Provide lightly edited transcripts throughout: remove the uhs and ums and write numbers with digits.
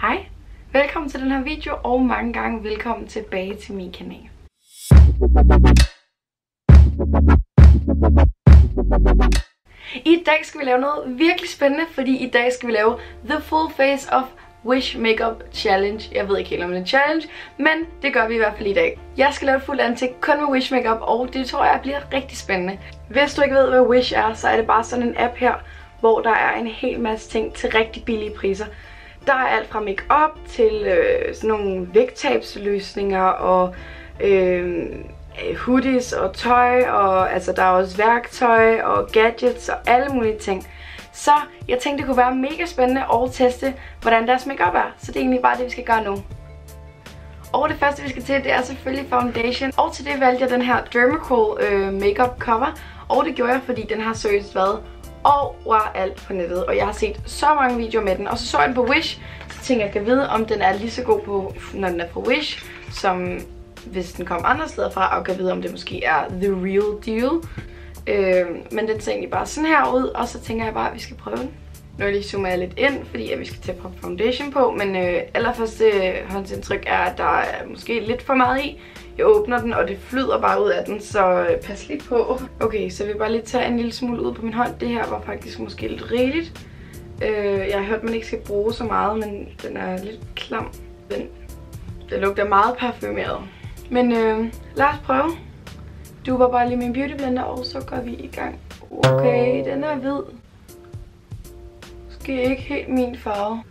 Hej, velkommen til den her video, og mange gange velkommen tilbage til min kanal. I dag skal vi lave noget virkelig spændende, fordi i dag skal vi lave The Full Face of Wish Makeup Challenge. Jeg ved ikke helt om det er en challenge, men det gør vi i hvert fald i dag. Jeg skal lave et fuldt ansigt kun med Wish Makeup, og det tror jeg bliver rigtig spændende. Hvis du ikke ved, hvad Wish er, så er det bare sådan en app her, hvor der er en hel masse ting til rigtig billige priser. Der er alt fra makeup til sådan nogle vægttabsløsninger og hoodies og tøj, og altså der er også værktøj og gadgets og alle mulige ting. Så jeg tænkte, det kunne være mega spændende at teste, hvordan deres makeup er. Så det er egentlig bare det, vi skal gøre nu. Og det første, vi skal til, det er selvfølgelig foundation. Og til det valgte jeg den her Dermacool makeup cover. Og det gjorde jeg, fordi den har seriøst været overalt på nettet. Og jeg har set så mange videoer med den. Og så jeg den på Wish. Så tænkte jeg, kan vide, om den er lige så god på, når den er på Wish, som hvis den kom andre steder fra. Og kan vide, om det måske er the real deal. Men den ser egentlig bare sådan her ud, og så tænker jeg bare, at vi skal prøve den. Nu lige zoomer jeg lidt ind, fordi vi skal til at prøve foundation på, men allerførste håndsindtryk er, at der er måske lidt for meget i. Jeg åbner den, og det flyder bare ud af den, så pas lige på. Okay, så jeg vil bare lige tage en lille smule ud på min hånd. Det her var faktisk måske lidt rigeligt. Jeg har hørt, at man ikke skal bruge så meget, men den er lidt klam. Den lugter meget parfumeret. Men lad os prøve. Du var bare lige min beauty blender, og så går vi i gang. Okay, den er hvid. Måske ikke helt min farve.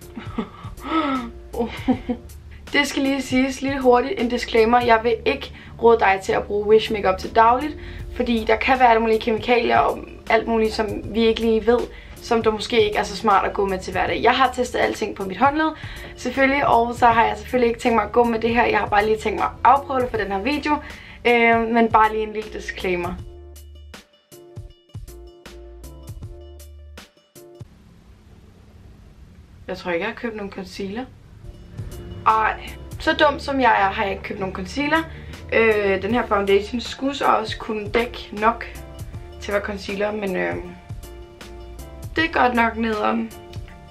Det skal lige siges lidt hurtigt, en disclaimer. Jeg vil ikke råde dig til at bruge Wish Makeup til dagligt, fordi der kan være alle mulige kemikalier og alt muligt, som vi ikke lige ved, som der måske ikke er så smart at gå med til hverdag. Jeg har testet alting på mit håndled, selvfølgelig, og så har jeg selvfølgelig ikke tænkt mig at gå med det her. Jeg har bare lige tænkt mig at afprøve det for den her video. Men bare lige en lille disclaimer. Jeg tror ikke, jeg har købt nogen concealer. Ej, så dum som jeg er, har jeg ikke købt nogen concealer. Den her foundation skulle så også kunne dække nok til at være concealer, men det er godt nok nederen.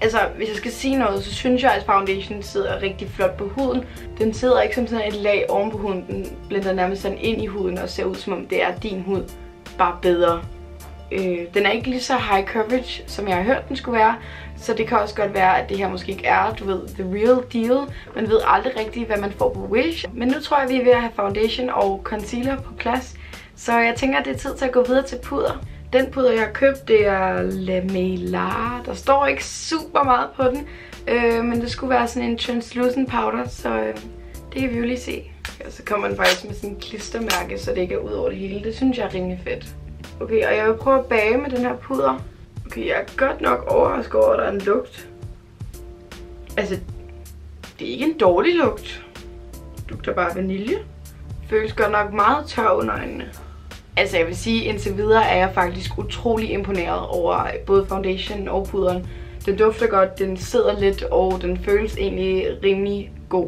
Altså, hvis jeg skal sige noget, så synes jeg, at foundation sidder rigtig flot på huden. Den sidder ikke som sådan et lag oven på huden. Den blender nærmest sådan ind i huden og ser ud, som om det er din hud, bare bedre. Den er ikke lige så high coverage, som jeg har hørt, den skulle være. Så det kan også godt være, at det her måske ikke er, du ved, the real deal. Man ved aldrig rigtigt, hvad man får på Wish. Men nu tror jeg, vi er ved at have foundation og concealer på plads. Så jeg tænker, at det er tid til at gå videre til puder. Den puder, jeg har købt, det er La Mer. Der står ikke super meget på den, men det skulle være sådan en translucent powder, så det kan vi jo lige se. Og så kommer den faktisk med sådan en klistermærke, så det ikke er ud over det hele. Det synes jeg er rimelig fedt. Okay, og jeg vil prøve at bage med den her puder. Okay, jeg er godt nok overrasket over, at der er en lugt. Altså, det er ikke en dårlig lugt. Det lugter bare vanilje. Føles godt nok meget tør under øjnene. Altså jeg vil sige, indtil videre er jeg faktisk utrolig imponeret over både foundation og puderen. Den dufter godt, den sidder lidt, og den føles egentlig rimelig god.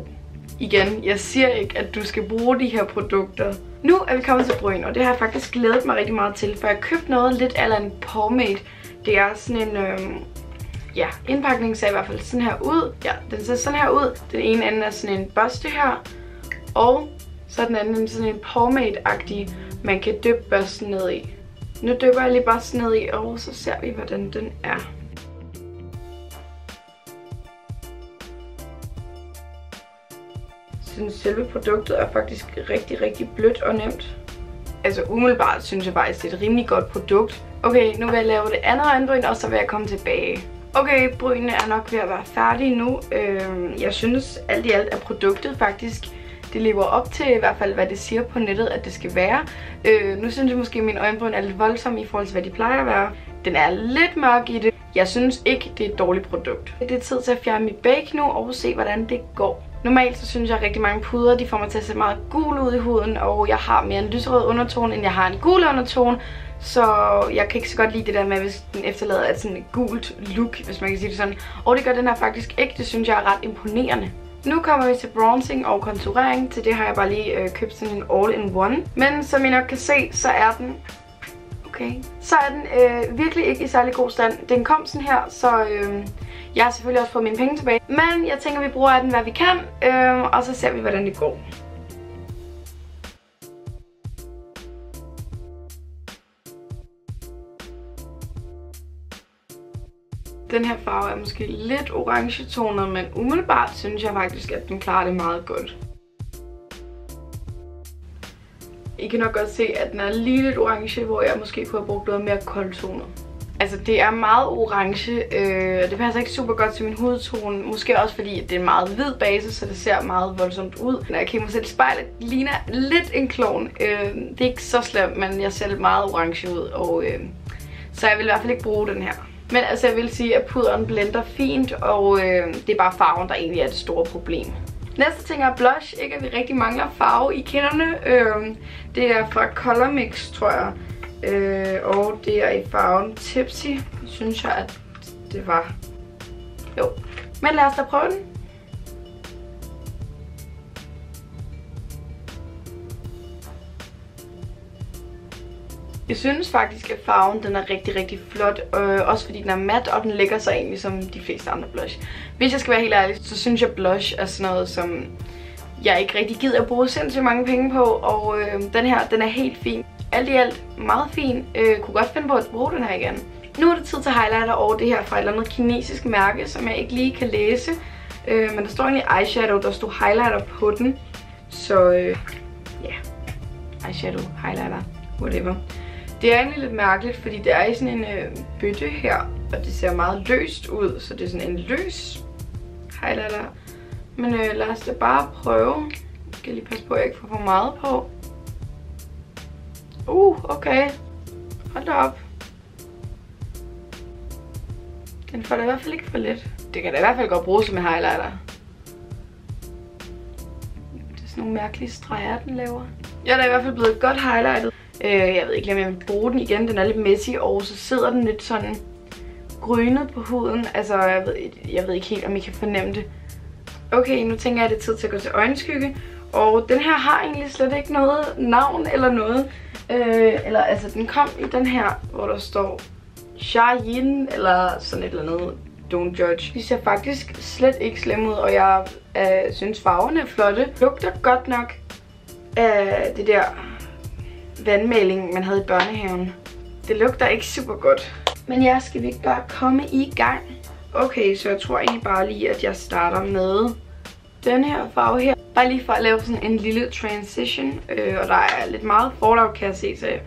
Igen, jeg siger ikke, at du skal bruge de her produkter. Nu er vi kommet til bryn, og det har jeg faktisk glædet mig rigtig meget til, for jeg har købt noget lidt eller en pomade. Det er sådan en, indpakning ser i hvert fald sådan her ud. Ja, den ser sådan her ud. Den ene ende er sådan en børste her, og så den anden sådan en pomade-agtig, man kan dyppe børsten ned i. Nu dypper jeg lige børsten ned i, og så ser vi, hvordan den er. Jeg synes, selve produktet er faktisk rigtig, rigtig blødt og nemt. Altså umiddelbart synes jeg faktisk, det er et rimelig godt produkt. Okay, nu vil jeg lave det andet øjenbryn, og så vil jeg komme tilbage. Okay, brynene er nok ved at være færdige nu. Jeg synes alt i alt, at produktet faktisk det lever op til i hvert fald, hvad det siger på nettet, at det skal være. Nu synes jeg måske, at min øjenbryn er lidt voldsom i forhold til, hvad de plejer at være. Den er lidt mørk i det. Jeg synes ikke, det er et dårligt produkt. Det er tid til at fjerne mit bake nu og se, hvordan det går. Normalt så synes jeg, at rigtig mange puder, de får mig til at se meget gul ud i huden, og jeg har mere en lyserød undertone, end jeg har en gul undertone. Så jeg kan ikke så godt lide det der med, hvis den efterlader et sådan et gult look, hvis man kan sige det sådan. Og det gør den her faktisk ikke. Det synes jeg er ret imponerende. Nu kommer vi til bronzing og konturering. Til det har jeg bare lige købt sådan en all-in-one. Men som I nok kan se, så er den virkelig ikke i særlig god stand. Den kom sådan her, så Jeg har selvfølgelig også fået mine penge tilbage, men jeg tænker, vi bruger af den, hvad vi kan, og så ser vi, hvordan det går. Den her farve er måske lidt orange-tonet, men umiddelbart synes jeg faktisk, at den klarer det meget godt. I kan nok godt se, at den er lige lidt orange, hvor jeg måske kunne have brugt noget mere koldtonet. Altså, det er meget orange. Det passer ikke super godt til min hudtone. Måske også fordi, at det er en meget hvid base, så det ser meget voldsomt ud. Når jeg kigger mig selv i spejlet, ligner lidt en klovn. Det er ikke så slemt, men jeg ser lidt meget orange ud. Og, så jeg vil i hvert fald ikke bruge den her. Men altså, jeg vil sige, at puderen blender fint, og det er bare farven, der egentlig er det store problem. Næste ting er blush. Ikke at vi rigtig mangler farve i kinderne. Det er fra Color Mix, tror jeg. Og det er i farven Tipsy, synes jeg, at det var. Jo. Men lad os da prøve den. Jeg synes faktisk, at farven den er rigtig, rigtig flot. Også fordi den er mat, og den lægger sig egentlig som de fleste andre blush. Hvis jeg skal være helt ærlig, så synes jeg, at blush er sådan noget, som jeg ikke rigtig gider at bruge sindssygt mange penge på. Og den her, den er helt fin. Alt i alt meget fin. Kunne godt finde på at bruge den her igen. Nu er det tid til highlighter, og det her fra et eller andet kinesisk mærke, som jeg ikke lige kan læse. Men der står egentlig eyeshadow, der stod highlighter på den. Så ja, eyeshadow, highlighter, whatever. Det er egentlig lidt mærkeligt, fordi det er i sådan en bøtte her, og det ser meget løst ud, så det er sådan en løs highlighter. Men lad os da bare prøve. Jeg skal lige passe på, at jeg ikke får for meget på. Okay. Hold da op. Den får da i hvert fald ikke for lidt. Det kan da i hvert fald godt bruges som en highlighter. Det er sådan nogle mærkelige streger, den laver. Jeg er da i hvert fald blevet godt highlightet. Jeg ved ikke, om jeg vil bruge den igen. Den er lidt messy, og så sidder den lidt sådan grynet på huden. Altså, jeg ved ikke helt, om I kan fornemme det. Okay, nu tænker jeg, at det er tid til at gå til øjenskygge. Og den her har egentlig slet ikke noget navn eller noget. Altså, den kom i den her, hvor der står Xiaoyin eller sådan et eller andet. Don't judge. De ser faktisk slet ikke slemme ud, og jeg synes farverne er flotte. Lugter godt nok af det der vandmaling, man havde i børnehaven. Det lugter ikke super godt. Men ja, skal vi ikke bare komme i gang? Okay, så jeg tror egentlig bare lige, at jeg starter med den her farve her. Bare lige for at lave sådan en lille transition. Og der er lidt meget forlag, kan jeg se, så jeg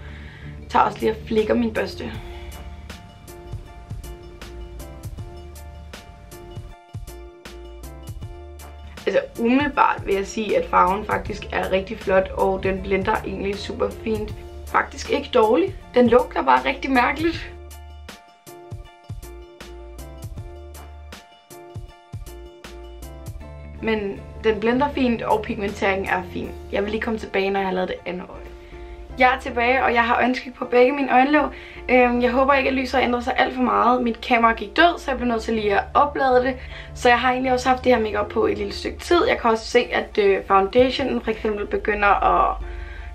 tager også lige og flikker min børste. Altså umiddelbart vil jeg sige, at farven faktisk er rigtig flot, og den blender egentlig super fint. Faktisk ikke dårlig. Den lugter bare rigtig mærkeligt. Men den blender fint, og pigmenteringen er fin. Jeg vil lige komme tilbage, når jeg har lavet det andet øje. Jeg er tilbage, og jeg har øjenskyg på begge mine øjenlåg. Jeg håber ikke, at lyset ændrer sig alt for meget. Mit kamera gik død, så jeg blev nødt til lige at oplade det. Så jeg har egentlig også haft det her makeup på et lille stykke tid. Jeg kan også se, at foundationen for eksempel begynder at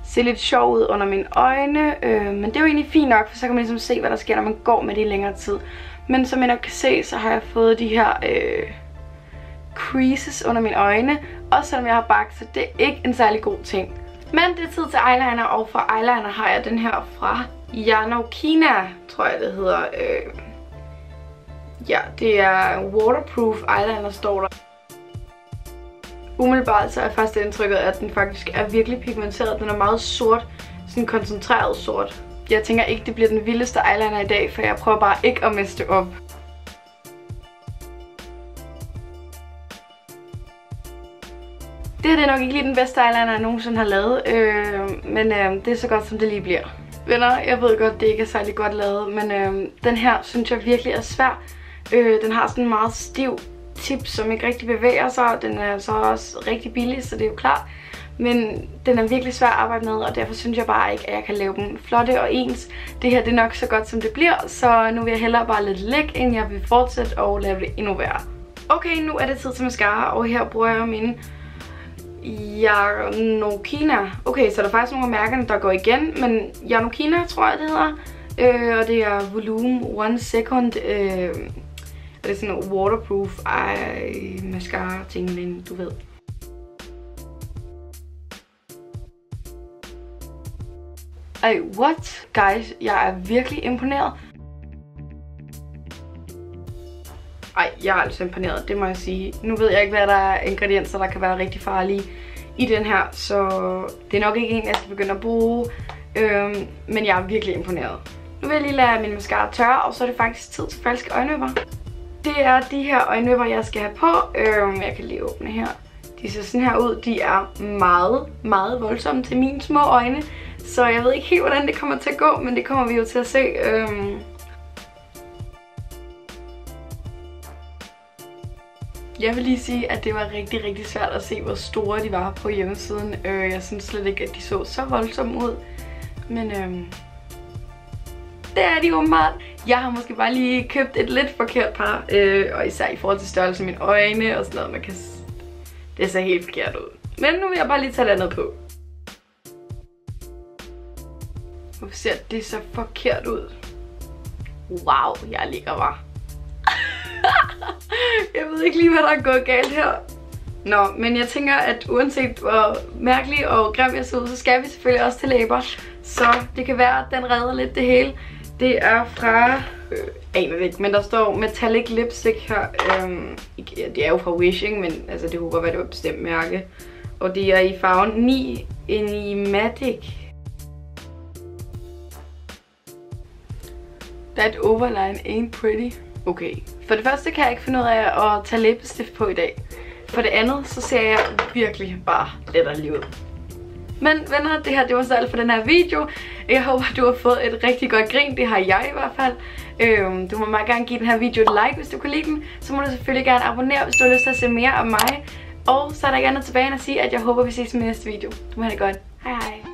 se lidt sjov ud under mine øjne. Men det er jo egentlig fint nok, for så kan man ligesom se, hvad der sker, når man går med det i længere tid. Men som jeg nok kan se, så har jeg fået de her creases under mine øjne. Også selvom jeg har bagt, så det er ikke en særlig god ting. Men det er tid til eyeliner, og for eyeliner har jeg den her fra Yanokina, tror jeg det hedder. Ja, det er waterproof eyeliner, står der. Umiddelbart så er først indtrykket, at den faktisk er virkelig pigmenteret. Den er meget sort, sådan koncentreret sort. Jeg tænker ikke, det bliver den vildeste eyeliner i dag, for jeg prøver bare ikke at miste op. Det her er nok ikke lige den bedste eyeliner, jeg nogensinde har lavet, men det er så godt, som det lige bliver. Venner, jeg ved godt, det ikke er særlig godt lavet, men den her synes jeg virkelig er svær. Den har sådan en meget stiv tip, som ikke rigtig bevæger sig. Den er så også rigtig billig, så det er jo klart. Men den er virkelig svær at arbejde med, og derfor synes jeg bare ikke, at jeg kan lave dem flotte og ens. Det her det er nok så godt, som det bliver, så nu vil jeg hellere bare lade det ligge, end jeg vil fortsætte og lave det endnu værre. Okay, nu er det tid til mascara, og her bruger jeg min Yanokina. Okay, så der er faktisk nogle af mærkerne, der går igen, men Yanokina tror jeg det hedder. Og det er Volume 1 Second Og det er sådan en waterproof eye mascara ting, du ved. Ej, what? Guys, jeg er virkelig imponeret. Ej, jeg er altså imponeret, det må jeg sige. Nu ved jeg ikke, hvad der er ingredienser, der kan være rigtig farlige i den her, så det er nok ikke en, jeg skal begynde at bruge. Men jeg er virkelig imponeret. Nu vil jeg lige lade min mascara tørre, og så er det faktisk tid til falske øjenvipper. Det er de her øjenvipper, jeg skal have på. Jeg kan lige åbne her. De ser sådan her ud. De er meget, meget voldsomme til mine små øjne. Så jeg ved ikke helt, hvordan det kommer til at gå, men det kommer vi jo til at se. Jeg vil lige sige, at det var rigtig, rigtig svært at se, hvor store de var på hjemmesiden. Jeg synes slet ikke, at de så voldsomme ud. Men det er de åbenbart. Jeg har måske bare lige købt et lidt forkert par. Og især i forhold til størrelse af mine øjne og sådan noget. Det ser helt forkert ud. Men nu vil jeg bare lige tage det andet på. Hvorfor ser det så forkert ud? Wow, jeg ligger bare. Jeg ved ikke lige, hvad der er gået galt her. Nå, men jeg tænker, at uanset hvor mærkelig og grim jeg ser ud, så skal vi selvfølgelig også til læber. Så det kan være, at den redder lidt det hele. Det er fra... aner det ikke, men der står Metallic Lipstick her. Det er jo fra Wishing, men altså, det håber være, det var et bestemt mærke. Og det er i farven 9 Enigmatic. That overline ain't pretty. Okay. For det første kan jeg ikke finde ud af at tage læbestift på i dag. For det andet, så ser jeg virkelig bare letterlig ud. Men venner, det her det var så alt for den her video. Jeg håber, du har fået et rigtig godt grin. Det har jeg i hvert fald. Du må meget gerne give den her video et like, hvis du kunne lide den. Så må du selvfølgelig gerne abonnere, hvis du har lyst til at se mere af mig. Og så er der ikke andet tilbage end at sige, at jeg håber, vi ses i min næste video. Du må have det godt. Hej hej.